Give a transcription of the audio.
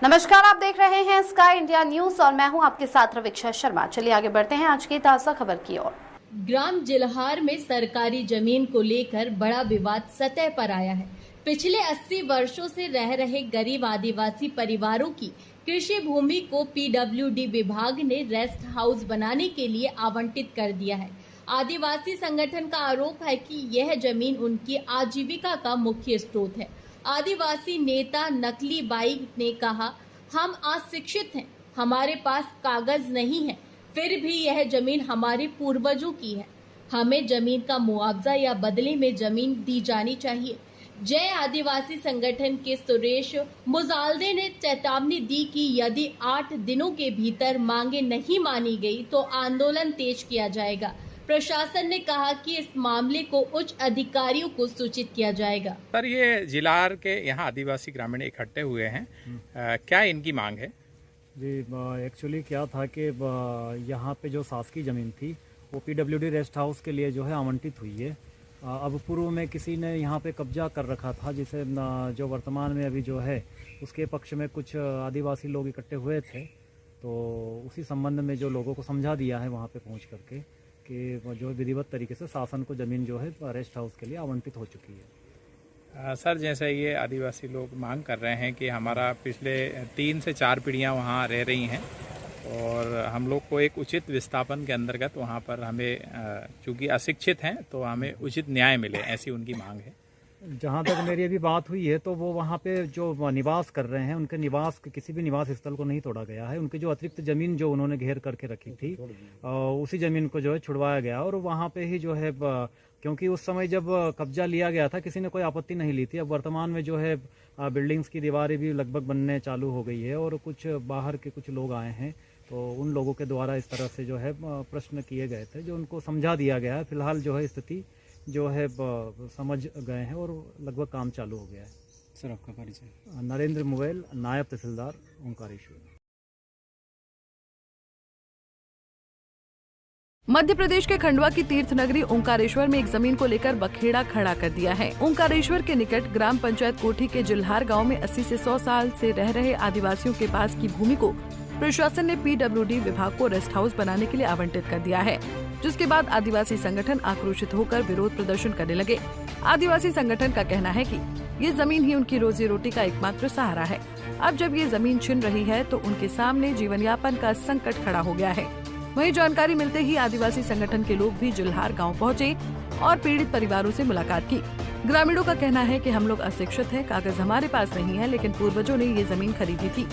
नमस्कार, आप देख रहे हैं स्काई इंडिया न्यूज और मैं हूं आपके साथ रवीक्षा शर्मा। चलिए आगे बढ़ते हैं आज की ताजा खबर की ओर। ग्राम जिलहार में सरकारी जमीन को लेकर बड़ा विवाद सतह पर आया है। पिछले 80 वर्षों से रह रहे गरीब आदिवासी परिवारों की कृषि भूमि को पीडब्ल्यूडी विभाग ने रेस्ट हाउस बनाने के लिए आवंटित कर दिया है। आदिवासी संगठन का आरोप है कि यह जमीन उनकी आजीविका का मुख्य स्रोत है। आदिवासी नेता नकली बाई ने कहा, हम अशिक्षित हैं, हमारे पास कागज नहीं है, फिर भी यह जमीन हमारे पूर्वजों की है। हमें जमीन का मुआवजा या बदले में जमीन दी जानी चाहिए। जय आदिवासी संगठन के सुरेश मुजालदे ने चेतावनी दी कि यदि 8 दिनों के भीतर मांगे नहीं मानी गई तो आंदोलन तेज किया जाएगा। प्रशासन ने कहा कि इस मामले को उच्च अधिकारियों को सूचित किया जाएगा। सर, ये जिलार के यहाँ आदिवासी ग्रामीण इकट्ठे हुए हैं, क्या इनकी मांग है? जी, एक्चुअली क्या था कि यहाँ पे जो शासकीय ज़मीन थी वो पीडब्ल्यूडी रेस्ट हाउस के लिए जो है आवंटित हुई है। अब पूर्व में किसी ने यहाँ पे कब्जा कर रखा था, जिसे जो वर्तमान में अभी जो है उसके पक्ष में कुछ आदिवासी लोग इकट्ठे हुए थे, तो उसी संबंध में जो लोगों को समझा दिया है वहाँ पे पहुँच करके कि जो विधिवत तरीके से शासन को ज़मीन जो है रेस्ट हाउस के लिए आवंटित हो चुकी है। सर, जैसे ये आदिवासी लोग मांग कर रहे हैं कि हमारा पिछले 3 से 4 पीढ़ियाँ वहाँ रह रही हैं और हम लोग को एक उचित विस्थापन के अंतर्गत वहाँ पर हमें, चूँकि अशिक्षित हैं तो हमें उचित न्याय मिले, ऐसी उनकी मांग है। जहाँ तक मेरी अभी बात हुई है तो वो वहाँ पे जो निवास कर रहे हैं उनके निवास किसी भी निवास स्थल को नहीं तोड़ा गया है। उनकी जो अतिरिक्त जमीन जो उन्होंने घेर करके रखी थी उसी जमीन को जो है छुड़वाया गया और वहाँ पे ही जो है, क्योंकि उस समय जब कब्जा लिया गया था किसी ने कोई आपत्ति नहीं ली थी। अब वर्तमान में जो है बिल्डिंग्स की दीवारें भी लगभग बनने चालू हो गई है और कुछ बाहर के कुछ लोग आए हैं, तो उन लोगों के द्वारा इस तरह से जो है प्रश्न किए गए थे, जो उनको समझा दिया गया है। फिलहाल जो है स्थिति जो है समझ गए हैं और लगभग काम चालू हो गया है। सर, आपका परिचय? नरेंद्र मुवेल, नायब तहसीलदार, ओंकारेश्वर। मध्य प्रदेश के खंडवा की तीर्थ नगरी ओंकारेश्वर में एक जमीन को लेकर बखेड़ा खड़ा कर दिया है। ओंकारेश्वर के निकट ग्राम पंचायत कोठी के जिलहार गांव में 80 से 100 साल से रह रहे आदिवासियों के पास की भूमि को प्रशासन ने पीडब्ल्यूडी विभाग को रेस्ट हाउस बनाने के लिए आवंटित कर दिया है, जिसके बाद आदिवासी संगठन आक्रोशित होकर विरोध प्रदर्शन करने लगे। आदिवासी संगठन का कहना है कि ये जमीन ही उनकी रोजी रोटी का एकमात्र सहारा है। अब जब ये जमीन छिन रही है तो उनके सामने जीवन यापन का संकट खड़ा हो गया है। वहीं जानकारी मिलते ही आदिवासी संगठन के लोग भी जिलहार गांव पहुंचे और पीड़ित परिवारों से मुलाकात की। ग्रामीणों का कहना है कि हम लोग अशिक्षित हैं, कागज हमारे पास नहीं है, लेकिन पूर्वजों ने ये जमीन खरीदी थी।